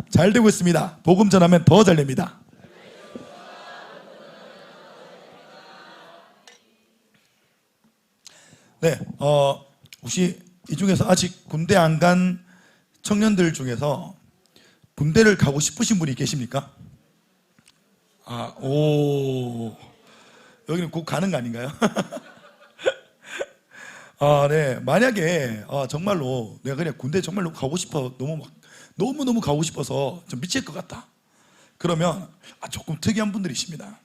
잘 되고 있습니다. 복음 전하면 더 잘 됩니다. 네, 혹시 이 중에서 아직 군대 안 간 청년들 중에서 군대를 가고 싶으신 분이 계십니까? 여기는 곧 가는 거 아닌가요? 네, 만약에 정말로 내가 그냥 군대 정말로 가고 싶어, 너무 가고 싶어서 좀 미칠 것 같다. 그러면 조금 특이한 분들이십니다.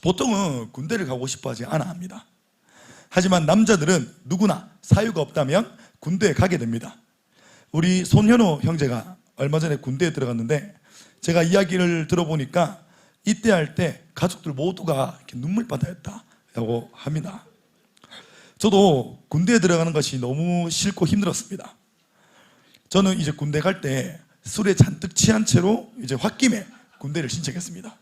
보통은 군대를 가고 싶어하지 않아 합니다. 하지만 남자들은 누구나 사유가 없다면 군대에 가게 됩니다. 우리 손현호 형제가 얼마 전에 군대에 들어갔는데 제가 이야기를 들어보니까 입대할 때 가족들 모두가 이렇게 눈물바다였다고 합니다. 저도 군대에 들어가는 것이 너무 싫고 힘들었습니다. 저는 이제 군대 갈 때 술에 잔뜩 취한 채로 이제 홧김에 군대를 신청했습니다.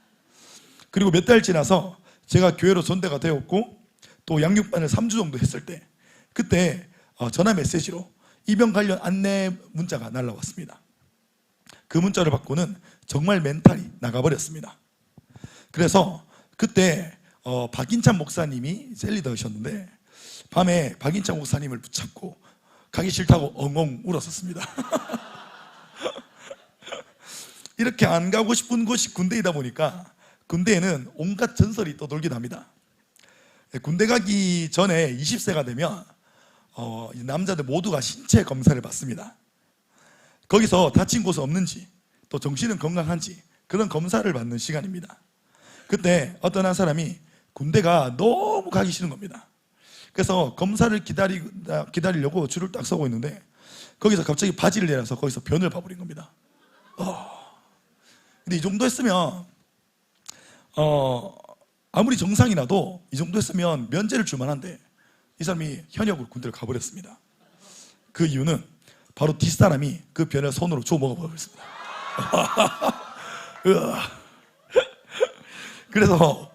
그리고 몇 달 지나서 제가 교회로 전대가 되었고 또 양육반을 3주 정도 했을 때 그때 전화 메시지로 입영 관련 안내 문자가 날라왔습니다. 그 문자를 받고는 정말 멘탈이 나가버렸습니다. 그래서 그때 박인찬 목사님이 셀리더셨는데 밤에 박인찬 목사님을 붙잡고 가기 싫다고 엉엉 울었었습니다. 이렇게 안 가고 싶은 곳이 군대이다 보니까 군대에는 온갖 전설이 떠돌긴 합니다. 군대 가기 전에 20세가 되면 남자들 모두가 신체 검사를 받습니다. 거기서 다친 곳은 없는지 또 정신은 건강한지 그런 검사를 받는 시간입니다. 그때 어떤 한 사람이 군대가 너무 가기 싫은 겁니다. 그래서 검사를 기다리려고 줄을 딱 서고 있는데 거기서 갑자기 바지를 내려서 거기서 변을 봐버린 겁니다. 근데 이 정도 했으면 아무리 정상이라도 이 정도 했으면 면제를 줄 만한데 이 사람이 현역으로 군대를 가버렸습니다. 그 이유는 바로 뒷사람이 그 변을 손으로 주워 먹어버렸습니다. 그래서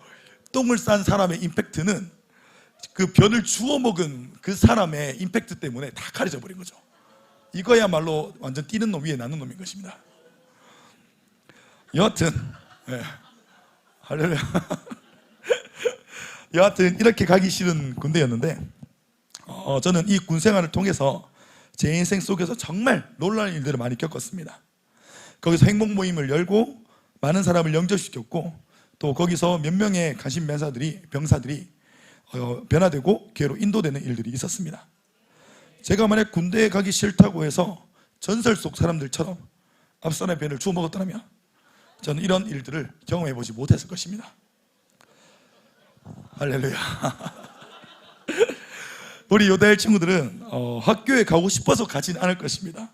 똥을 싼 사람의 임팩트는 그 변을 주워 먹은 그 사람의 임팩트 때문에 다 가려져 버린 거죠. 이거야말로 완전 뛰는 놈 위에 나는 놈인 것입니다. 여하튼 할렐루야. 여하튼 이렇게 가기 싫은 군대였는데 저는 이 군 생활을 통해서 제 인생 속에서 정말 놀라운 일들을 많이 겪었습니다. 거기서 행복 모임을 열고 많은 사람을 영접시켰고 또 거기서 몇 명의 가신 병사들이 변화되고 교회로 인도되는 일들이 있었습니다. 제가 만약 군대에 가기 싫다고 해서 전설 속 사람들처럼 앞사람의 변을 주워 먹었더라면 저는 이런 일들을 경험해 보지 못했을 것입니다. 할렐루야. 우리 요다엘 친구들은 학교에 가고 싶어서 가진 않을 것입니다.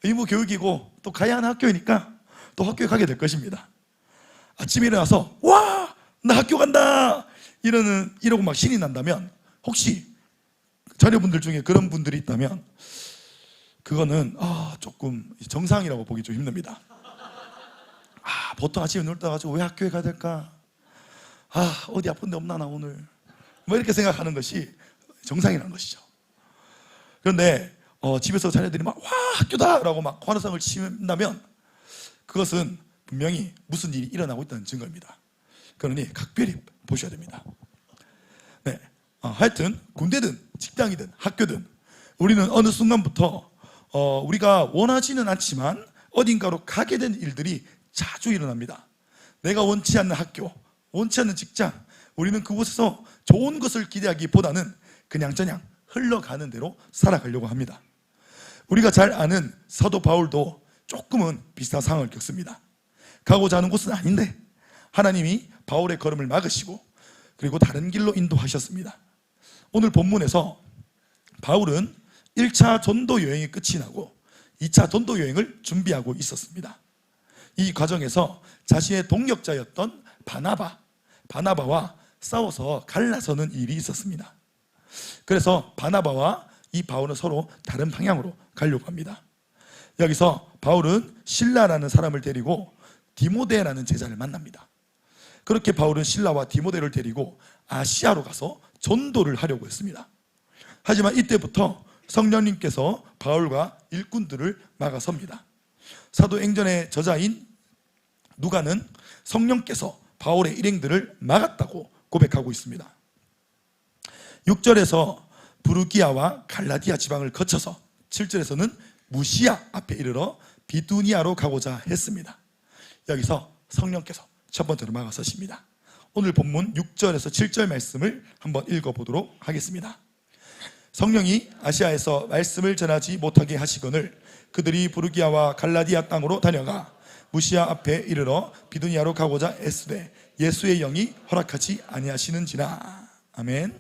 의무 교육이고 또 가야 하는 학교이니까 또 학교에 가게 될 것입니다. 아침에 일어나서 와! 나 학교 간다! 이러고 막 신이 난다면 혹시 자녀분들 중에 그런 분들이 있다면 그거는 조금 정상이라고 보기 좀 힘듭니다. 보통 아침에 놀다 가지고 왜 학교에 가야 될까? 어디 아픈 데 없나 나 오늘 뭐 이렇게 생각하는 것이 정상이라는 것이죠. 그런데 집에서 자녀들이 막 와 학교다! 라고 막 환호성을 친다면 그것은 분명히 무슨 일이 일어나고 있다는 증거입니다. 그러니 각별히 보셔야 됩니다. 네, 하여튼 군대든 직장이든 학교든 우리는 어느 순간부터 우리가 원하지는 않지만 어딘가로 가게 된 일들이 자주 일어납니다. 내가 원치 않는 학교, 원치 않는 직장, 우리는 그곳에서 좋은 것을 기대하기보다는 그냥저냥 흘러가는 대로 살아가려고 합니다. 우리가 잘 아는 사도 바울도 조금은 비슷한 상황을 겪습니다. 가고자 하는 곳은 아닌데 하나님이 바울의 걸음을 막으시고 그리고 다른 길로 인도하셨습니다. 오늘 본문에서 바울은 1차 전도 여행이 끝이 나고 2차 전도 여행을 준비하고 있었습니다. 이 과정에서 자신의 동역자였던 바나바와 싸워서 갈라서는 일이 있었습니다. 그래서 바나바와 이 바울은 서로 다른 방향으로 가려고 합니다. 여기서 바울은 실라라는 사람을 데리고 디모데라는 제자를 만납니다. 그렇게 바울은 실라와 디모데를 데리고 아시아로 가서 전도를 하려고 했습니다. 하지만 이때부터 성령님께서 바울과 일꾼들을 막아섭니다. 사도행전의 저자인 누가는 성령께서 바울의 일행들을 막았다고 고백하고 있습니다. 6절에서 부르기아와 갈라디아 지방을 거쳐서 7절에서는 무시아 앞에 이르러 비두니아로 가고자 했습니다. 여기서 성령께서 첫 번째로 막아서십니다. 오늘 본문 6절에서 7절 말씀을 한번 읽어보도록 하겠습니다. 성령이 아시아에서 말씀을 전하지 못하게 하시거늘 그들이 부르기아와 갈라디아 땅으로 다녀가 무시아 앞에 이르러 비두니아로 가고자 애쓰되 예수의 영이 허락하지 아니하시는지라. 아멘.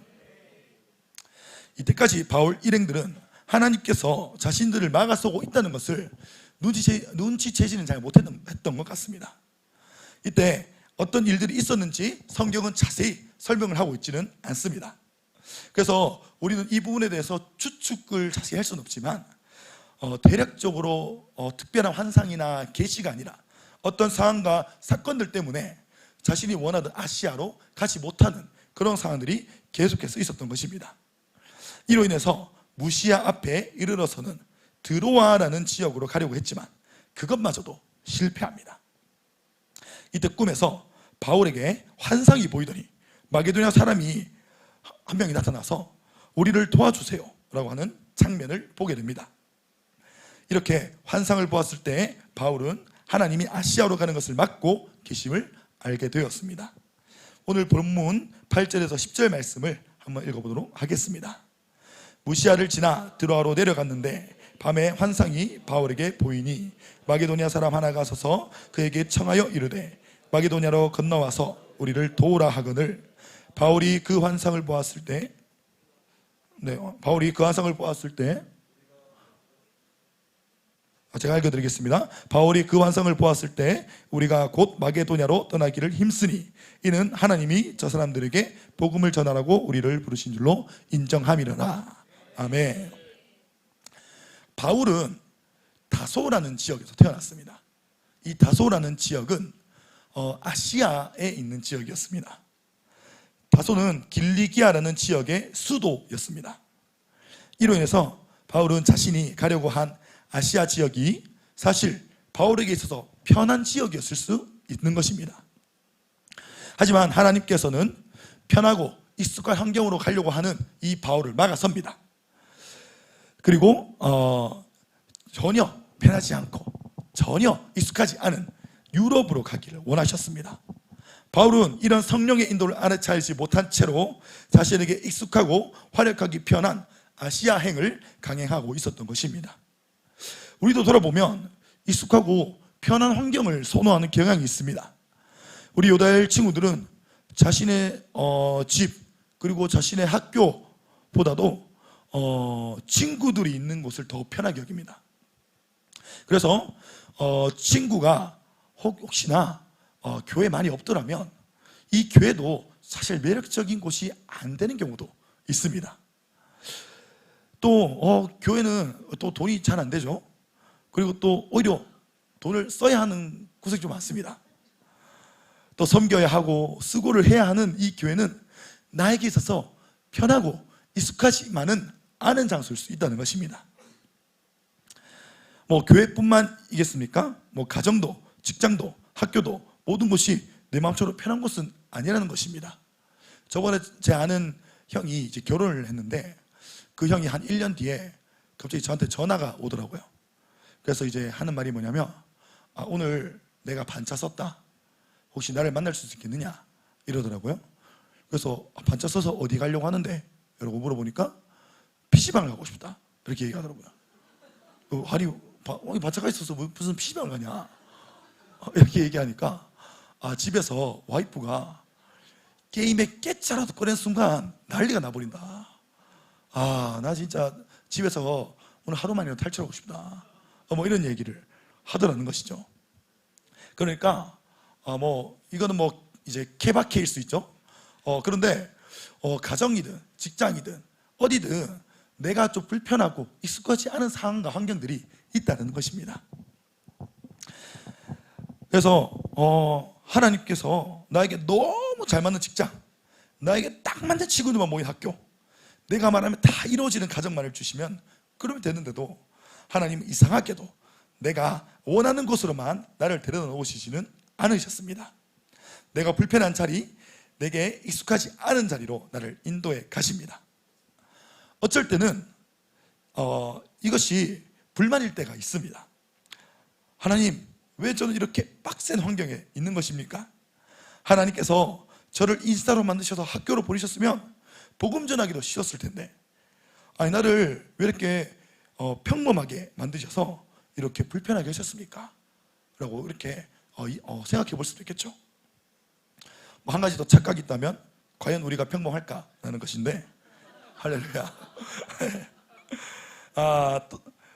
이때까지 바울 일행들은 하나님께서 자신들을 막아서고 있다는 것을 눈치채지는 잘 못했던 것 같습니다. 이때 어떤 일들이 있었는지 성경은 자세히 설명을 하고 있지는 않습니다. 그래서 우리는 이 부분에 대해서 추측을 자세히 할 수는 없지만 대략적으로 특별한 환상이나 계시가 아니라 어떤 상황과 사건들 때문에 자신이 원하던 아시아로 가지 못하는 그런 상황들이 계속해서 있었던 것입니다. 이로 인해서 무시아 앞에 이르러서는 드로아라는 지역으로 가려고 했지만 그것마저도 실패합니다. 이때 꿈에서 바울에게 환상이 보이더니 마게도냐 사람이 한 명이 나타나서 우리를 도와주세요 라고 하는 장면을 보게 됩니다. 이렇게 환상을 보았을 때 바울은 하나님이 아시아로 가는 것을 막고 계심을 알게 되었습니다. 오늘 본문 8절에서 10절 말씀을 한번 읽어보도록 하겠습니다. 무시아를 지나 드로아로 내려갔는데 밤에 환상이 바울에게 보이니 마게도냐 사람 하나가 서서 그에게 청하여 이르되 마게도냐로 건너와서 우리를 도우라 하거늘 바울이 그 환상을 보았을 때 제가 읽어드리겠습니다. 바울이 그 환상을 보았을 때 우리가 곧 마게도냐로 떠나기를 힘쓰니 이는 하나님이 저 사람들에게 복음을 전하라고 우리를 부르신 줄로 인정함이로라. 아멘. 바울은 다소라는 지역에서 태어났습니다. 이 다소라는 지역은 아시아에 있는 지역이었습니다. 다소는 길리기아라는 지역의 수도였습니다. 이로 인해서 바울은 자신이 가려고 한 아시아 지역이 사실 바울에게 있어서 편한 지역이었을 수 있는 것입니다. 하지만 하나님께서는 편하고 익숙한 환경으로 가려고 하는 이 바울을 막아섭니다. 그리고 전혀 편하지 않고 전혀 익숙하지 않은 유럽으로 가기를 원하셨습니다. 바울은 이런 성령의 인도를 알아차리지 못한 채로 자신에게 익숙하고 활약하기 편한 아시아행을 강행하고 있었던 것입니다. 우리도 돌아보면 익숙하고 편한 환경을 선호하는 경향이 있습니다. 우리 요다엘 친구들은 자신의 집 그리고 자신의 학교보다도 친구들이 있는 곳을 더 편하게 여깁니다. 그래서 친구가 혹시나 교회 많이 없더라면 이 교회도 사실 매력적인 곳이 안 되는 경우도 있습니다. 또 교회는 또 돈이 잘 안 되죠. 그리고 또 오히려 돈을 써야 하는 구석이 좀 많습니다. 또 섬겨야 하고 수고를 해야 하는 이 교회는 나에게 있어서 편하고 익숙하지만은 않은 장소일 수 있다는 것입니다. 교회뿐만이겠습니까? 가정도, 직장도, 학교도 모든 곳이 내 마음처럼 편한 곳은 아니라는 것입니다. 저번에 제 아는 형이 이제 결혼을 했는데 그 형이 한 1년 뒤에 갑자기 저한테 전화가 오더라고요. 그래서 이제 하는 말이 뭐냐면 오늘 내가 반차 썼다. 혹시 나를 만날 수 있겠느냐? 이러더라고요. 그래서 반차 써서 어디 가려고 하는데? 라고 물어보니까 PC방을 가고 싶다. 이렇게 얘기하더라고요. 아니 반차가 있어서 무슨 PC방을 가냐? 이렇게 얘기하니까 집에서 와이프가 게임에 깨짜라도 꺼낸 순간 난리가 나버린다. 나 진짜 집에서 오늘 하루만이라도 탈출하고 싶다. 이런 얘기를 하더라는 것이죠. 그러니까 이거는 이제 케바케일 수 있죠. 그런데 가정이든 직장이든 어디든 내가 좀 불편하고 익숙하지 않은 상황과 환경들이 있다는 것입니다. 그래서 하나님께서 나에게 너무 잘 맞는 직장, 나에게 딱 맞는 친구들만 모인 학교, 내가 말하면 다 이루어지는 가정만을 주시면 그러면 되는데도 하나님은 이상하게도 내가 원하는 곳으로만 나를 데려다 놓으시지는 않으셨습니다. 내가 불편한 자리, 내게 익숙하지 않은 자리로 나를 인도해 가십니다. 어쩔 때는 이것이 불만일 때가 있습니다. 하나님, 왜 저는 이렇게 빡센 환경에 있는 것입니까? 하나님께서 저를 인스타로 만드셔서 학교로 보내셨으면 복음 전하기도 쉬웠을 텐데, 아니 나를 왜 이렇게 평범하게 만드셔서 이렇게 불편하게 하셨습니까? 라고 이렇게 생각해 볼 수도 있겠죠. 한 가지 더 착각이 있다면 과연 우리가 평범할까라는 것인데, 할렐루야.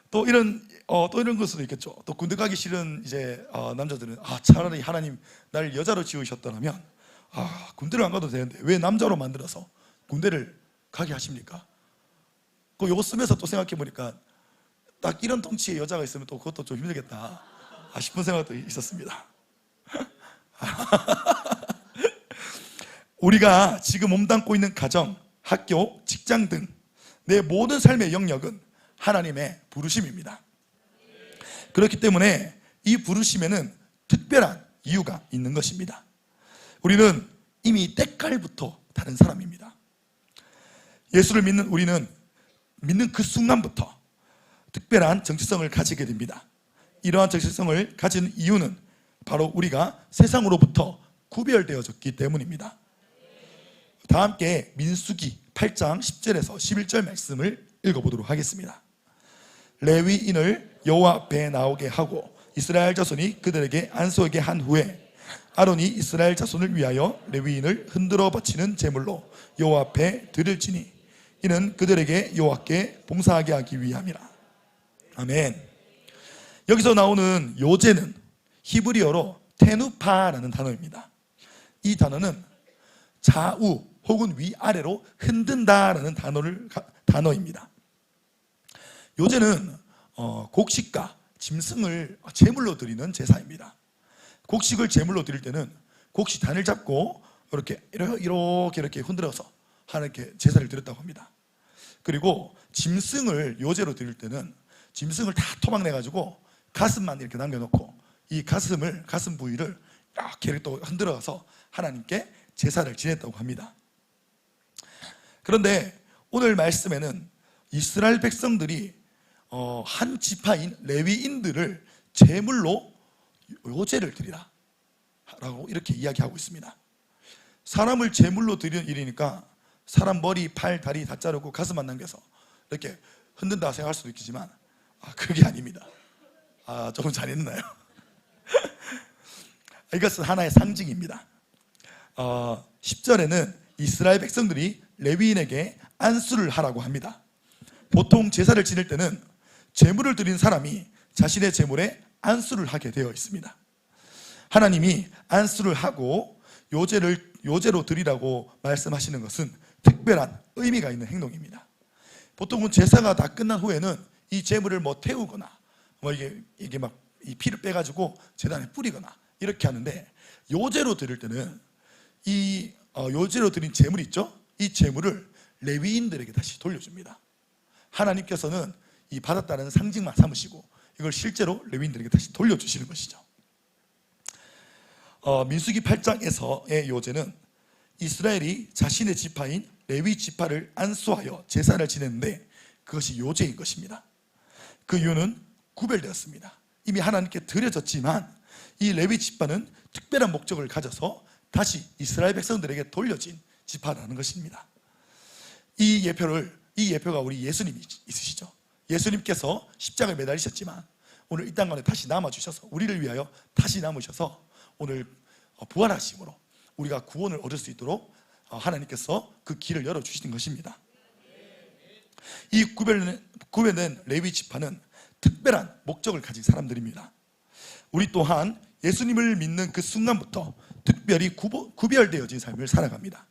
또 이런 걸 수도 있겠죠. 또 군대 가기 싫은 이제 남자들은 차라리 하나님 나를 여자로 지으셨더라면 군대를 안 가도 되는데 왜 남자로 만들어서 군대를 가게 하십니까? 요거 쓰면서 또 생각해 보니까 딱 이런 덩치의 여자가 있으면 또 그것도 좀 힘들겠다 싶은 생각도 있었습니다. 우리가 지금 몸담고 있는 가정, 학교, 직장 등 내 모든 삶의 영역은 하나님의 부르심입니다. 그렇기 때문에 이 부르심에는 특별한 이유가 있는 것입니다. 우리는 이미 때깔부터 다른 사람입니다. 예수를 믿는 우리는 믿는 그 순간부터 특별한 정체성을 가지게 됩니다. 이러한 정체성을 가진 이유는 바로 우리가 세상으로부터 구별되어졌기 때문입니다. 다 함께 민수기 8장 10절에서 11절 말씀을 읽어보도록 하겠습니다. 레위인을 여호와 앞에 나오게 하고 이스라엘 자손이 그들에게 안수하게 한 후에 아론이 이스라엘 자손을 위하여 레위인을 흔들어 바치는 제물로 여호와 앞에 드릴지니 이는 그들에게 여호와께 봉사하게 하기 위함이라. 아멘. 여기서 나오는 요제는 히브리어로 테누파라는 단어입니다. 이 단어는 좌우 혹은 위아래로 흔든다라는 단어입니다. 요제는 곡식과 짐승을 제물로 드리는 제사입니다. 곡식을 제물로 드릴 때는 곡식 단을 잡고 이렇게 흔들어서 하나님께 제사를 드렸다고 합니다. 그리고 짐승을 요제로 드릴 때는 짐승을 다 토막내가지고 가슴만 이렇게 남겨놓고 이 가슴 부위를 이렇게 또 흔들어서 하나님께 제사를 지냈다고 합니다. 그런데 오늘 말씀에는 이스라엘 백성들이 한 지파인 레위인들을 제물로 요제를 드리라 라고 이렇게 이야기하고 있습니다. 사람을 제물로 드리는 일이니까 사람 머리, 팔, 다리 다 자르고 가슴만 남겨서 이렇게 흔든다 생각할 수도 있겠지만 그게 아닙니다. 조금 잘했나요? 이것은 하나의 상징입니다. 10절에는 이스라엘 백성들이 레위인에게 안수를 하라고 합니다. 보통 제사를 지낼 때는 제물을 드린 사람이 자신의 제물에 안수를 하게 되어 있습니다. 하나님이 안수를 하고 요제로 드리라고 말씀하시는 것은 특별한 의미가 있는 행동입니다. 보통은 제사가 다 끝난 후에는 이 제물을 태우거나 이게 막 이 피를 빼가지고 제단에 뿌리거나 이렇게 하는데, 요제로 드릴 때는 이 요제로 드린 제물이 있죠? 이 제물을 레위인들에게 다시 돌려줍니다. 하나님께서는 이 받았다는 상징만 삼으시고 이걸 실제로 레위인들에게 다시 돌려주시는 것이죠. 민수기 8장에서의 요제는 이스라엘이 자신의 지파인 레위 지파를 안수하여 제사를 지냈는데 그것이 요제인 것입니다. 그 이유는 구별되었습니다. 이미 하나님께 드려졌지만 이 레위 지파는 특별한 목적을 가져서 다시 이스라엘 백성들에게 돌려진 지파라는 것입니다. 이 예표가 우리 예수님이 있으시죠. 예수님께서 십자가에 매달리셨지만 오늘 이 땅 가운데 다시 남아주셔서 우리를 위하여 다시 남으셔서 오늘 부활하심으로 우리가 구원을 얻을 수 있도록 하나님께서 그 길을 열어주시는 것입니다. 이 구별된 레위 지파는 특별한 목적을 가진 사람들입니다. 우리 또한 예수님을 믿는 그 순간부터 특별히 구별되어진 삶을 살아갑니다.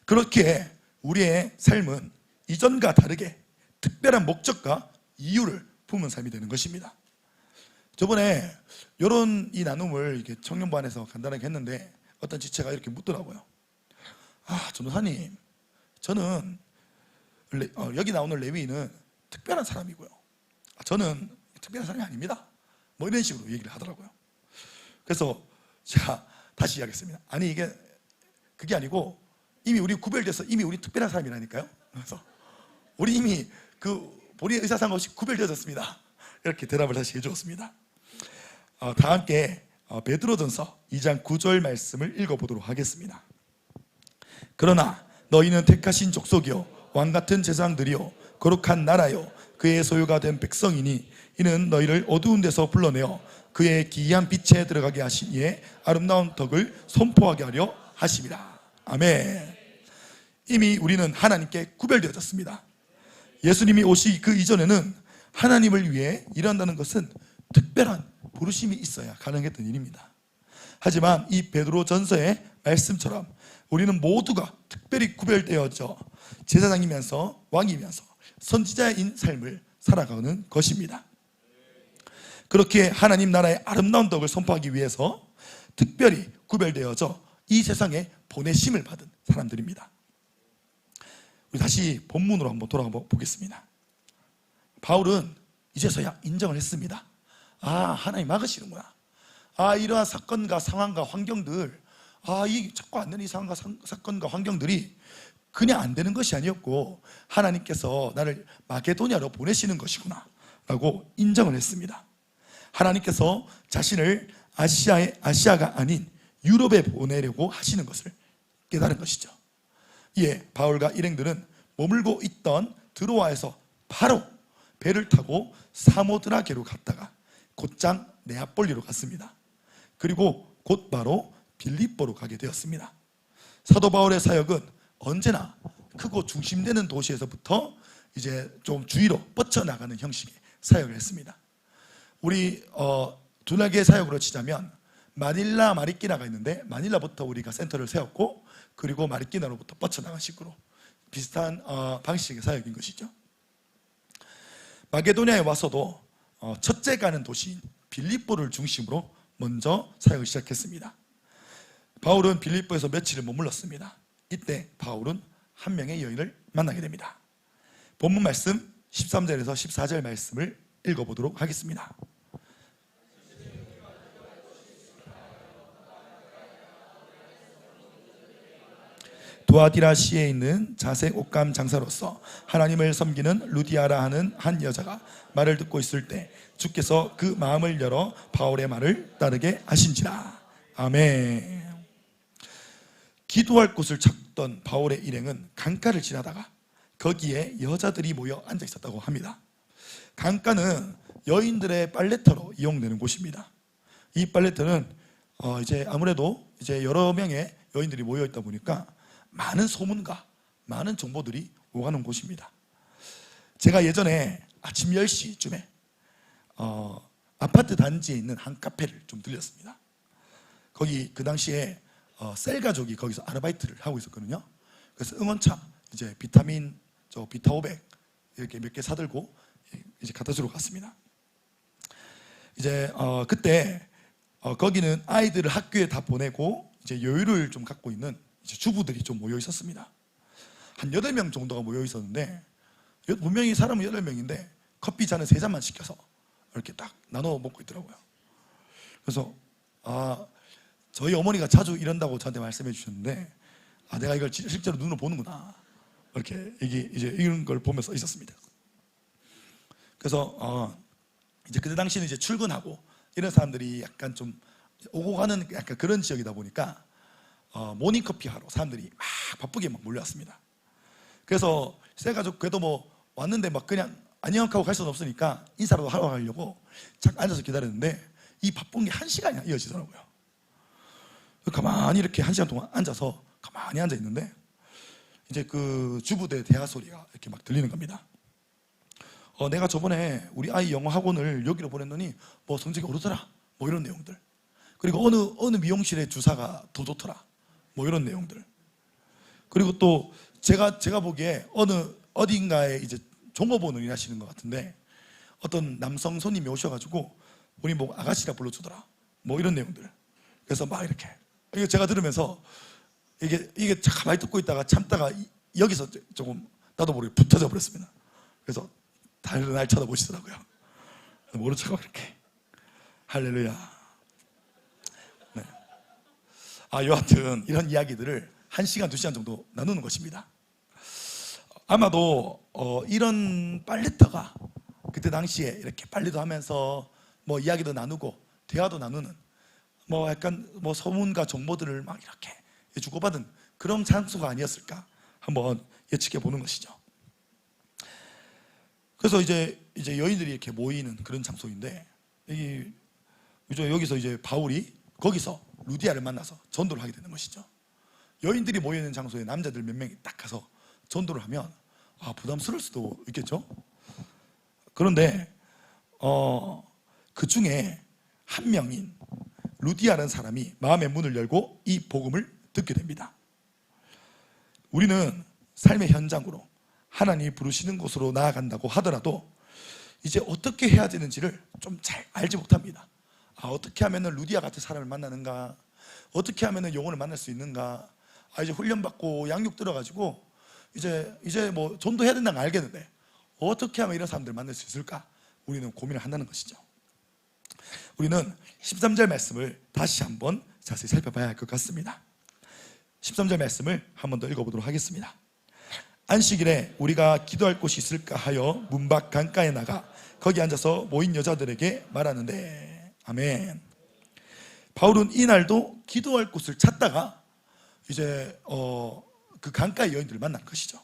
그렇기에 우리의 삶은 이전과 다르게 특별한 목적과 이유를 품은 삶이 되는 것입니다. 저번에 이런 이 나눔을 이렇게 청년반에서 간단하게 했는데 어떤 지체가 이렇게 묻더라고요. 전도사님, 저는 여기 나오는 레위인은 특별한 사람이고요. 저는 특별한 사람이 아닙니다. 뭐 이런 식으로 얘기를 하더라고요. 그래서 제가 다시 이야기했습니다. 아니 이게 그게 아니고 이미 우리 구별돼서 이미 우리 특별한 사람이라니까요. 그래서 우리 이미 그 본인의 의사 상관없이 구별되어졌습니다. 이렇게 대답을 다시 해주었습니다. 다 함께 베드로전서 2장 9절 말씀을 읽어보도록 하겠습니다. 그러나 너희는 택하신 족속이요 왕같은 제사장들이요 거룩한 나라요 그의 소유가 된 백성이니 이는 너희를 어두운 데서 불러내어 그의 기이한 빛에 들어가게 하신 이의 아름다운 덕을 선포하게 하려 하심이라. 아멘. 이미 우리는 하나님께 구별되어졌습니다. 예수님이 오시기 그 이전에는 하나님을 위해 일한다는 것은 특별한 부르심이 있어야 가능했던 일입니다. 하지만 이 베드로 전서의 말씀처럼 우리는 모두가 특별히 구별되어져 제사장이면서 왕이면서 선지자인 삶을 살아가는 것입니다. 그렇게 하나님 나라의 아름다운 덕을 선포하기 위해서 특별히 구별되어져 이 세상에 보내심을 받은 사람들입니다. 우리 다시 본문으로 한번 돌아가 보겠습니다. 바울은 이제서야 인정을 했습니다. 하나님 막으시는구나. 이러한 사건과 상황과 환경들, 이 자꾸 안 되는 이 상황과 사건과 환경들이 그냥 안 되는 것이 아니었고 하나님께서 나를 마게도냐로 보내시는 것이구나 라고 인정을 했습니다. 하나님께서 자신을 아시아가 아닌 유럽에 보내려고 하시는 것을 깨달은 것이죠. 이에 바울과 일행들은 머물고 있던 드로아에서 바로 배를 타고 사모드라게로 갔다가 곧장 네아폴리로 갔습니다. 그리고 곧바로 빌립보로 가게 되었습니다. 사도 바울의 사역은 언제나 크고 중심되는 도시에서부터 이제 좀 주위로 뻗쳐나가는 형식의 사역을 했습니다. 우리 두나게 사역으로 치자면 마닐라, 마리끼나가 있는데 마닐라부터 우리가 센터를 세웠고 그리고 마리끼나로부터 뻗쳐나간 식으로 비슷한 방식의 사역인 것이죠. 마게도냐에 와서도 첫째 가는 도시인 빌립보를 중심으로 먼저 사역을 시작했습니다. 바울은 빌립보에서 며칠을 머물렀습니다. 이때 바울은 한 명의 여인을 만나게 됩니다. 본문 말씀 13절에서 14절 말씀을 읽어보도록 하겠습니다. 두아디라시에 있는 자색 옷감 장사로서 하나님을 섬기는 루디아라 하는 한 여자가 말을 듣고 있을 때 주께서 그 마음을 열어 바울의 말을 따르게 하신지라. 아멘. 기도할 곳을 찾던 바울의 일행은 강가를 지나다가 거기에 여자들이 모여 앉아 있었다고 합니다. 강가는 여인들의 빨래터로 이용되는 곳입니다. 이 빨래터는 이제 아무래도 이제 여러 명의 여인들이 모여 있다 보니까 많은 소문과 많은 정보들이 오가는 곳입니다. 제가 예전에 아침 10시쯤에 아파트 단지에 있는 한 카페를 좀 들렸습니다. 거기 그 당시에 셀 가족이 거기서 아르바이트를 하고 있었거든요. 그래서 응원차 이제 비타민 비타 500 이렇게 몇 개 사들고 이제 갖다 주러 갔습니다. 이제 그때 거기는 아이들을 학교에 다 보내고 이제 여유를 좀 갖고 있는 이제 주부들이 좀 모여 있었습니다. 한 8명 정도가 모여 있었는데 분명히 사람은 8명인데 커피 잔을 3잔만 시켜서 이렇게 딱 나눠 먹고 있더라고요. 그래서 저희 어머니가 자주 이런다고 저한테 말씀해 주셨는데 내가 이걸 실제로 눈으로 보는구나 이렇게 이제 이런 걸 보면서 있었습니다. 그래서 이제 그때 당시는 이제 출근하고 이런 사람들이 약간 좀 오고 가는 약간 그런 지역이다 보니까 모닝커피 하러 사람들이 막 바쁘게 막 몰려왔습니다. 그래서 쎄가지고 그래도 뭐 왔는데 막 그냥 안녕 하고 갈 수는 없으니까 인사라도 하러 가려고 잠깐 앉아서 기다렸는데 이 바쁜 게 1시간이 이어지더라고요. 가만히 이렇게 1시간 동안 앉아서 가만히 앉아 있는데 이제 그 주부들의 대화 소리가 이렇게 막 들리는 겁니다. 내가 저번에 우리 아이 영어 학원을 여기로 보냈더니 뭐 성적이 오르더라 뭐 이런 내용들, 그리고 어느 미용실의 주사가 더 좋더라 뭐 이런 내용들, 그리고 또 제가 보기에 어딘가에 이제 종업원을 일하시는 것 같은데 어떤 남성 손님이 오셔가지고 우리 뭐 아가씨라 불러주더라, 뭐 이런 내용들. 그래서 막 이렇게, 이거 제가 들으면서 이게 가만히 듣고 있다가 참다가 여기서 조금 나도 모르게 붙 터져 버렸습니다. 그래서 다른 날 쳐다보시더라고요. 모른 척하고 이렇게. 할렐루야. 네. 여하튼 이런 이야기들을 1시간, 2시간 정도 나누는 것입니다. 아마도 이런 빨래터가 그때 당시에 이렇게 빨래도 하면서 뭐 이야기도 나누고 대화도 나누는 뭐 약간 뭐 소문과 정보들을 막 이렇게 주고받은 그런 장소가 아니었을까 한번 예측해 보는 것이죠. 그래서 이제 여인들이 이렇게 모이는 그런 장소인데, 여기서 이제 바울이 거기서 루디아를 만나서 전도를 하게 되는 것이죠. 여인들이 모여 있는 장소에 남자들 몇 명이 딱 가서 전도를 하면 부담스러울 수도 있겠죠. 그런데 그 중에 한 명인 루디아라는 사람이 마음의 문을 열고 이 복음을 듣게 됩니다. 우리는 삶의 현장으로 하나님이 부르시는 곳으로 나아간다고 하더라도 이제 어떻게 해야 되는지를 좀 잘 알지 못합니다. 어떻게 하면 루디아 같은 사람을 만나는가, 어떻게 하면 영혼을 만날 수 있는가, 이제 훈련받고 양육 들어가지고 이제 뭐 전도해야 된다는 걸 알겠는데 어떻게 하면 이런 사람들을 만날 수 있을까, 우리는 고민을 한다는 것이죠. 우리는 13절 말씀을 다시 한번 자세히 살펴봐야 할 것 같습니다. 13절 말씀을 한 번 더 읽어보도록 하겠습니다. 안식일에 우리가 기도할 곳이 있을까 하여 문 밖 강가에 나가 거기 앉아서 모인 여자들에게 말하는데. 아멘. 바울은 이날도 기도할 곳을 찾다가 이제 그 강가의 여인들을 만난 것이죠.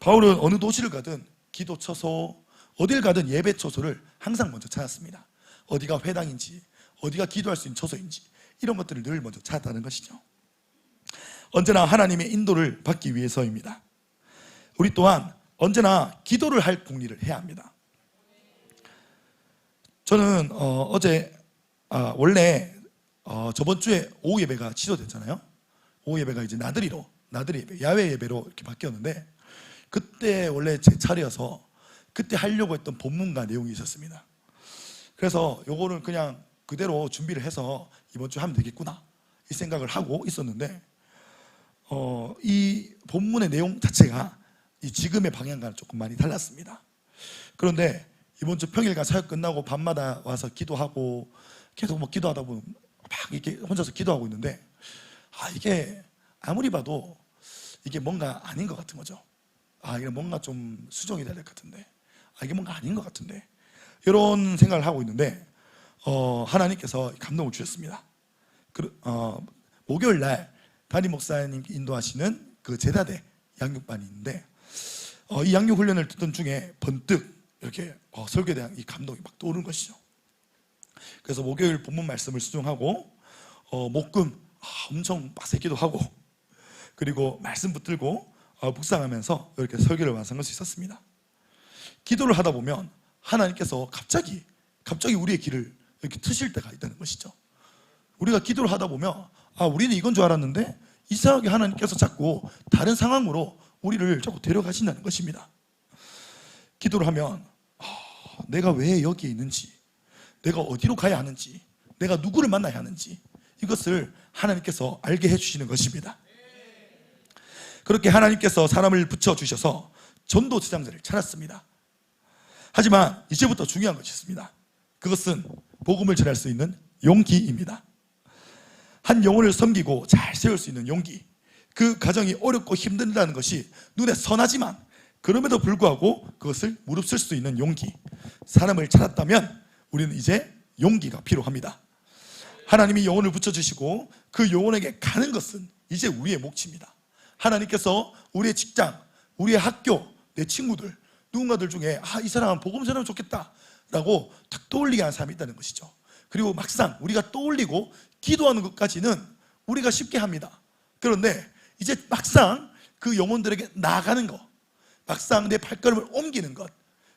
바울은 어느 도시를 가든 기도 처소, 어딜 가든 예배 처소를 항상 먼저 찾았습니다. 어디가 회당인지, 어디가 기도할 수 있는 처소인지 이런 것들을 늘 먼저 찾았다는 것이죠. 언제나 하나님의 인도를 받기 위해서입니다. 우리 또한 언제나 기도를 할 국리를 해야 합니다. 저는 어제 원래 저번 주에 오후 예배가 취소됐잖아요. 오후 예배가 이제 나들이 예배, 야외 예배로 이렇게 바뀌었는데, 그때 원래 제 차례여서 그때 하려고 했던 본문과 내용이 있었습니다. 그래서 요거는 그냥 그대로 준비를 해서 이번 주에 하면 되겠구나 이 생각을 하고 있었는데, 이 본문의 내용 자체가 이 지금의 방향과는 조금 많이 달랐습니다. 그런데 이번 주 평일간 사역 끝나고 밤마다 와서 기도하고 계속 뭐 기도하다 보면 막 이렇게 혼자서 기도하고 있는데, 이게 아무리 봐도 이게 뭔가 아닌 것 같은 거죠. 이게 뭔가 좀 수정이 돼야 될 것 같은데, 이게 뭔가 아닌 것 같은데, 이런 생각을 하고 있는데 하나님께서 감동을 주셨습니다. 목요일 날 담임 목사님 인도하시는 그 제다대 양육반이 있는데, 이 양육 훈련을 듣던 중에 번뜩 이렇게 설교에 대한 이 감동이 막 떠오르는 것이죠. 그래서 목요일 본문 말씀을 수정하고 목금 엄청 빡세게 기도하고 그리고 말씀 붙들고 묵상하면서 이렇게 설교를 완성할 수 있었습니다. 기도를 하다 보면 하나님께서 갑자기 우리의 길을 이렇게 트실 때가 있다는 것이죠. 우리가 기도를 하다 보면 우리는 이건 줄 알았는데 이상하게 하나님께서 자꾸 다른 상황으로 우리를 자꾸 데려가신다는 것입니다. 기도를 하면 내가 왜 여기에 있는지, 내가 어디로 가야 하는지, 내가 누구를 만나야 하는지 이것을 하나님께서 알게 해주시는 것입니다. 그렇게 하나님께서 사람을 붙여주셔서 전도 지상자를 찾았습니다. 하지만 이제부터 중요한 것이 있습니다. 그것은 복음을 전할 수 있는 용기입니다. 한 영혼을 섬기고 잘 세울 수 있는 용기, 그 과정이 어렵고 힘들다는 것이 눈에 선하지만 그럼에도 불구하고 그것을 무릅쓸 수 있는 용기, 사람을 찾았다면 우리는 이제 용기가 필요합니다. 하나님이 영혼을 붙여주시고 그 영혼에게 가는 것은 이제 우리의 몫입니다. 하나님께서 우리의 직장, 우리의 학교, 내 친구들, 누군가들 중에 이 사람은 복음 전하면 좋겠다 라고 탁 떠올리게 하는 사람이 있다는 것이죠. 그리고 막상 우리가 떠올리고 기도하는 것까지는 우리가 쉽게 합니다. 그런데 이제 막상 그 영혼들에게 나아가는 것, 막상 내 발걸음을 옮기는 것,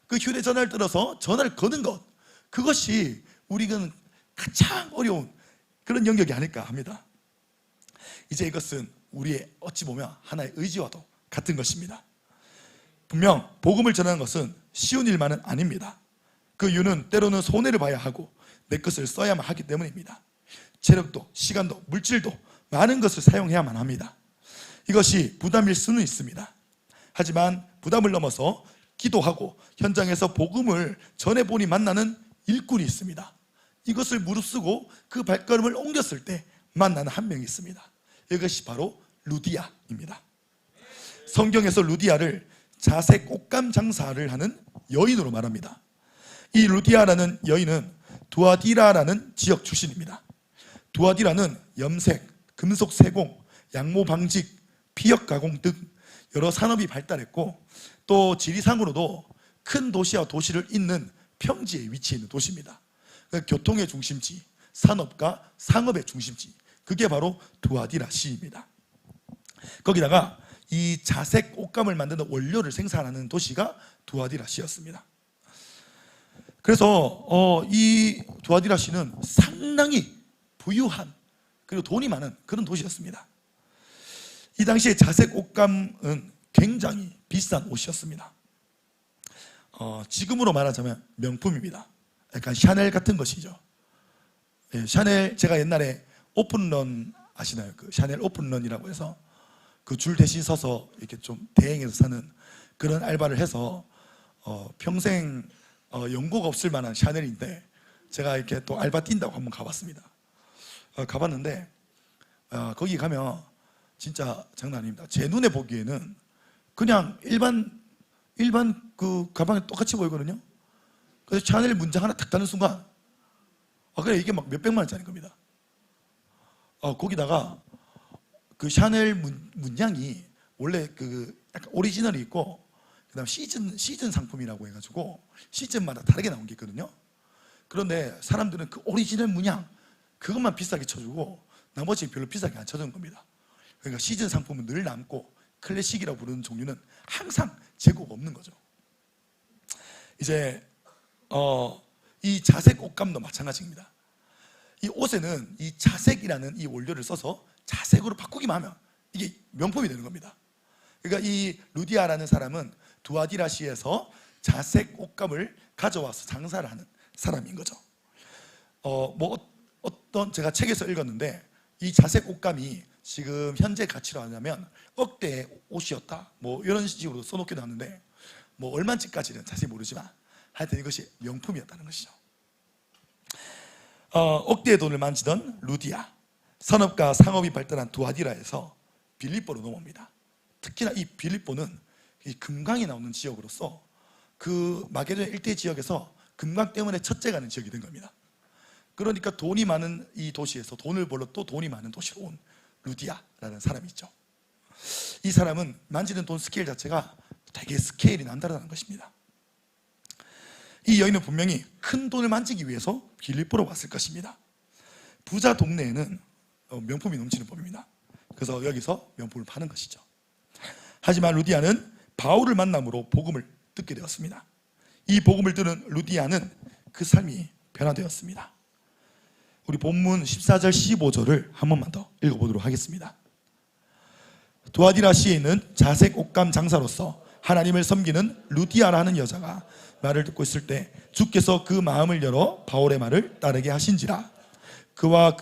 그 휴대전화를 들어서 전화를 거는 것, 그것이 우리는 가장 어려운 그런 영역이 아닐까 합니다. 이제 이것은 우리의 어찌 보면 하나의 의지와도 같은 것입니다. 분명 복음을 전하는 것은 쉬운 일만은 아닙니다. 그 이유는 때로는 손해를 봐야 하고 내 것을 써야만 하기 때문입니다. 체력도 시간도 물질도 많은 것을 사용해야만 합니다. 이것이 부담일 수는 있습니다. 하지만 부담을 넘어서 기도하고 현장에서 복음을 전해보니 만나는 일꾼이 있습니다. 이것을 무릅쓰고 그 발걸음을 옮겼을 때 만나는 한 명이 있습니다. 이것이 바로 루디아입니다. 성경에서 루디아를 자색 옷감 장사를 하는 여인으로 말합니다. 이 루디아라는 여인은 두아디라라는 지역 출신입니다. 두아디라는 염색, 금속 세공, 양모 방직, 피역 가공 등 여러 산업이 발달했고 또 지리상으로도 큰 도시와 도시를 잇는 평지에 위치해 있는 도시입니다. 교통의 중심지, 산업과 상업의 중심지, 그게 바로 두아디라시입니다. 거기다가 이 자색 옷감을 만드는 원료를 생산하는 도시가 두아디라시였습니다. 그래서 이 두아디라시는 상당히 부유한 그리고 돈이 많은 그런 도시였습니다. 이 당시에 자색 옷감은 굉장히 비싼 옷이었습니다. 지금으로 말하자면 명품입니다. 약간 샤넬 같은 것이죠. 예, 샤넬, 제가 옛날에 오픈런 아시나요? 그 샤넬 오픈런이라고 해서 그 줄 대신 서서 이렇게 좀 대행해서 사는 그런 알바를 해서 평생 연고가 없을 만한 샤넬인데 제가 이렇게 또 알바 뛴다고 한번 가봤습니다. 가봤는데 거기 가면 진짜 장난 아닙니다. 제 눈에 보기에는 그냥 일반 그 가방에 똑같이 보이거든요. 그래서 샤넬 문장 하나 탁 다는 순간 그래 이게 막 몇백만 원짜리인 겁니다. 거기다가 그 샤넬 문양이 원래 그 약간 오리지널이 있고 그다음 시즌 상품이라고 해가지고 시즌마다 다르게 나온 게 있거든요. 그런데 사람들은 그 오리지널 문양 그것만 비싸게 쳐주고 나머지 별로 비싸게 안 쳐주는 겁니다. 그러니까 시즌 상품은 늘 남고 클래식이라고 부르는 종류는 항상 재고가 없는 거죠. 이제 이 자색 옷감도 마찬가지입니다. 이 옷에는 이 자색이라는 이 원료를 써서 자색으로 바꾸기만 하면 이게 명품이 되는 겁니다. 그러니까 이 루디아라는 사람은 두아디라시에서 자색 옷감을 가져와서 장사를 하는 사람인 거죠. 어떤 제가 책에서 읽었는데 이 자색 옷감이 지금 현재 가치로 하냐면 억대의 옷이었다 뭐 이런 식으로 써놓기도 하는데 뭐 얼마인지까지는 자세히 모르지만 하여튼 이것이 명품이었다는 것이죠. 억대의 돈을 만지던 루디아, 산업과 상업이 발달한 두아디라에서 빌립보로 넘어옵니다. 특히나 이 빌립보는 이 금광이 나오는 지역으로서 그 마게도냐 일대 지역에서 금광 때문에 첫째 가는 지역이 된 겁니다. 그러니까 돈이 많은 이 도시에서 돈을 벌러 또 돈이 많은 도시로 온 루디아라는 사람이 있죠. 이 사람은 만지는 돈 스케일 자체가 되게 스케일이 남다르다는 것입니다. 이 여인은 분명히 큰 돈을 만지기 위해서 빌립보로 왔을 것입니다. 부자 동네에는 명품이 넘치는 법입니다. 그래서 여기서 명품을 파는 것이죠. 하지만 루디아는 바울을 만남으로 복음을 듣게 되었습니다. 이 복음을 들은 루디아는 그 삶이 변화되었습니다. 우리 본문 14절 15절을 한 번만 더 읽어보도록 하겠습니다. 두아디라시에 있는 자색 옷감 장사로서 하나님을 섬기는 루디아라는 여자가 말을 듣고 있을 때 주께서 그 마음을 열어 바울의 말을 따르게 하신지라. 그와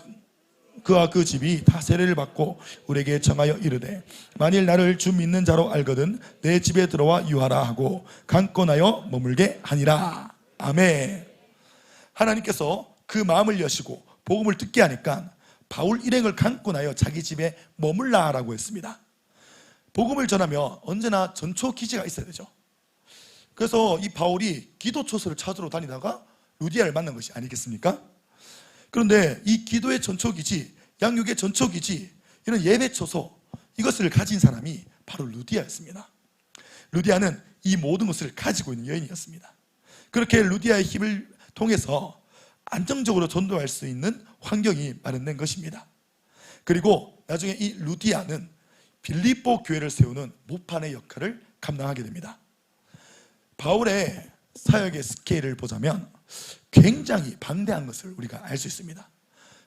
그 집이 다 세례를 받고 우리에게 청하여 이르되 만일 나를 주 믿는 자로 알거든 내 집에 들어와 유하라 하고 강권하여 머물게 하니라. 아멘. 하나님께서 그 마음을 여시고 복음을 듣게 하니까 바울 일행을 강권하여 자기 집에 머물라라고 했습니다. 복음을 전하며 언제나 전초 기지가 있어야 되죠. 그래서 이 바울이 기도처소를 찾으러 다니다가 루디아를 만난 것이 아니겠습니까? 그런데 이 기도의 전초기지, 양육의 전초기지, 이런 예배처소, 이것을 가진 사람이 바로 루디아였습니다. 루디아는 이 모든 것을 가지고 있는 여인이었습니다. 그렇게 루디아의 힘을 통해서 안정적으로 전도할 수 있는 환경이 마련된 것입니다. 그리고 나중에 이 루디아는 빌립보 교회를 세우는 모판의 역할을 감당하게 됩니다. 바울의 사역의 스케일을 보자면 굉장히 방대한 것을 우리가 알 수 있습니다.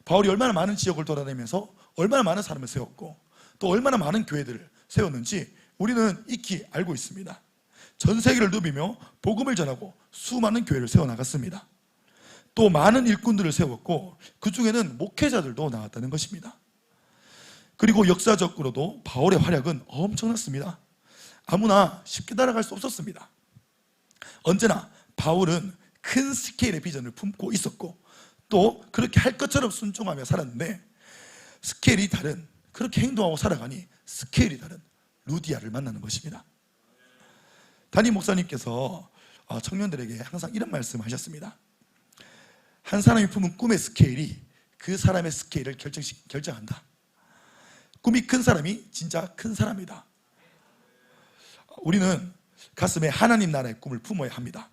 바울이 얼마나 많은 지역을 돌아다니면서 얼마나 많은 사람을 세웠고 또 얼마나 많은 교회들을 세웠는지 우리는 익히 알고 있습니다. 전 세계를 누비며 복음을 전하고 수많은 교회를 세워나갔습니다. 또 많은 일꾼들을 세웠고 그 중에는 목회자들도 나왔다는 것입니다. 그리고 역사적으로도 바울의 활약은 엄청났습니다. 아무나 쉽게 따라갈 수 없었습니다. 언제나 바울은 큰 스케일의 비전을 품고 있었고 또 그렇게 할 것처럼 순종하며 살았는데 스케일이 다른, 그렇게 행동하고 살아가니 스케일이 다른 루디아를 만나는 것입니다. 담임 목사님께서 청년들에게 항상 이런 말씀 하셨습니다. 한 사람이 품은 꿈의 스케일이 그 사람의 스케일을 결정한다. 꿈이 큰 사람이 진짜 큰 사람이다. 우리는 가슴에 하나님 나라의 꿈을 품어야 합니다.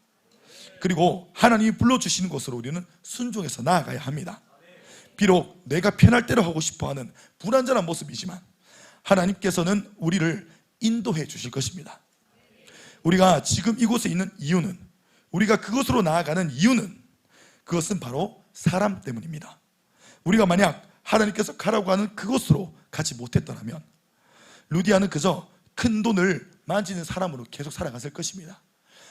그리고 하나님이 불러주시는 곳으로 우리는 순종해서 나아가야 합니다. 비록 내가 편할 대로 하고 싶어하는 불완전한 모습이지만 하나님께서는 우리를 인도해 주실 것입니다. 우리가 지금 이곳에 있는 이유는, 우리가 그곳으로 나아가는 이유는, 그것은 바로 사람 때문입니다. 우리가 만약 하나님께서 가라고 하는 그곳으로 가지 못했더라면 루디아는 그저 큰 돈을 만지는 사람으로 계속 살아갔을 것입니다.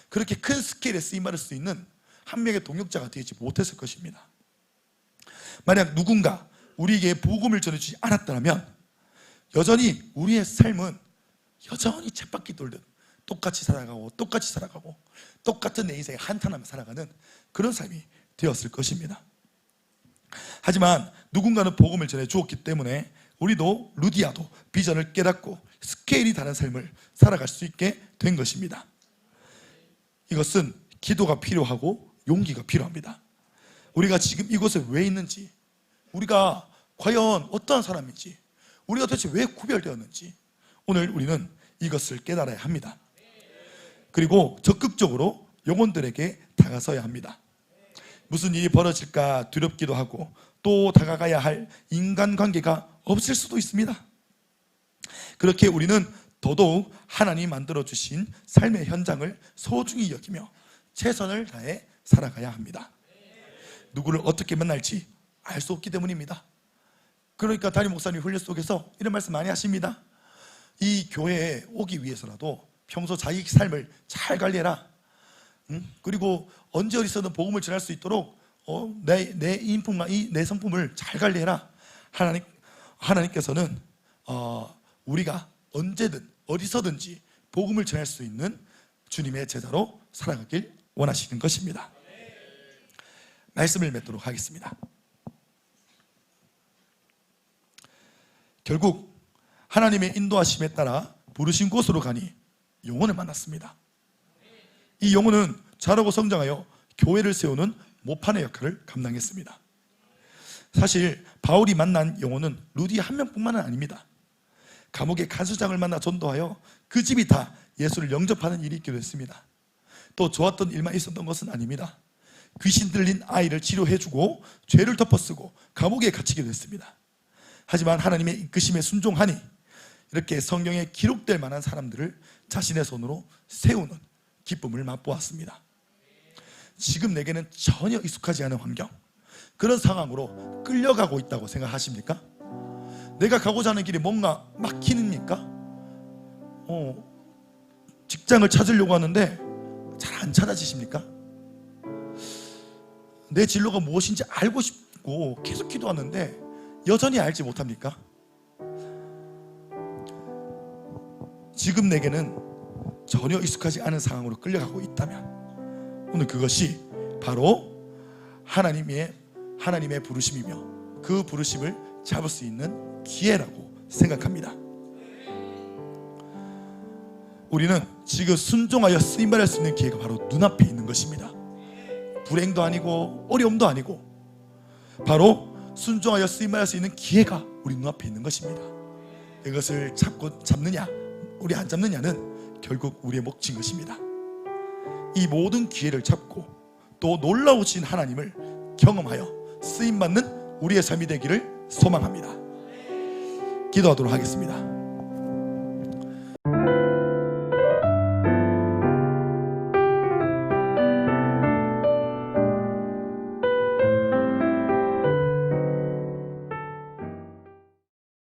그렇게 큰 스케일에 쓰임받을 수 있는 한 명의 동역자가 되지 못했을 것입니다. 만약 누군가 우리에게 복음을 전해주지 않았더라면 여전히 우리의 삶은 여전히 쳇바퀴 돌듯 똑같이 살아가고 똑같은 내 인생에 한탄하며 살아가는 그런 삶이 되었을 것입니다. 하지만 누군가는 복음을 전해 주었기 때문에 우리도 루디아도 비전을 깨닫고 스케일이 다른 삶을 살아갈 수 있게 된 것입니다. 이것은 기도가 필요하고 용기가 필요합니다. 우리가 지금 이곳에 왜 있는지, 우리가 과연 어떠한 사람인지, 우리가 도대체 왜 구별되었는지 오늘 우리는 이것을 깨달아야 합니다. 그리고 적극적으로 영혼들에게 다가서야 합니다. 무슨 일이 벌어질까 두렵기도 하고 또 다가가야 할 인간관계가 없을 수도 있습니다. 그렇게 우리는 더더욱 하나님이 만들어주신 삶의 현장을 소중히 여기며 최선을 다해 살아가야 합니다. 누구를 어떻게 만날지 알 수 없기 때문입니다. 그러니까 담임 목사님 훈련 속에서 이런 말씀 많이 하십니다. 이 교회에 오기 위해서라도 평소 자기 삶을 잘 관리해라. 그리고 언제 어디서든 복음을 전할 수 있도록 내 인품과 내 성품을 잘 관리해라. 하나님께서는 우리가 언제든 어디서든지 복음을 전할 수 있는 주님의 제자로 살아가길 원하시는 것입니다. 말씀을 맺도록 하겠습니다. 결국 하나님의 인도하심에 따라 부르신 곳으로 가니 영혼을 만났습니다. 이 영혼은 자라고 성장하여 교회를 세우는 모판의 역할을 감당했습니다. 사실 바울이 만난 영혼은 루디 한 명뿐만은 아닙니다. 감옥의 간수장을 만나 전도하여 그 집이 다 예수를 영접하는 일이 있기도 했습니다. 또 좋았던 일만 있었던 것은 아닙니다. 귀신 들린 아이를 치료해주고 죄를 덮어쓰고 감옥에 갇히기도 했습니다. 하지만 하나님의 이끄심에 순종하니 이렇게 성경에 기록될 만한 사람들을 자신의 손으로 세우는 기쁨을 맛보았습니다. 지금 내게는 전혀 익숙하지 않은 환경, 그런 상황으로 끌려가고 있다고 생각하십니까? 내가 가고자 하는 길이 뭔가 막히니까 직장을 찾으려고 하는데 잘 안 찾아지십니까? 내 진로가 무엇인지 알고 싶고 계속 기도하는데 여전히 알지 못합니까? 지금 내게는 전혀 익숙하지 않은 상황으로 끌려가고 있다면 오늘 그것이 바로 하나님의 부르심이며 그 부르심을 잡을 수 있는 기회라고 생각합니다. 우리는 지금 순종하여 쓰임받을 수 있는 기회가 바로 눈앞에 있는 것입니다. 불행도 아니고 어려움도 아니고 바로 순종하여 쓰임받을 수 있는 기회가 우리 눈앞에 있는 것입니다. 이것을 잡느냐 우리 안 잡느냐는 결국 우리의 몫인 것입니다. 이 모든 기회를 잡고 또 놀라우신 하나님을 경험하여 쓰임받는 우리의 삶이 되기를 소망합니다. 기도하도록 하겠습니다.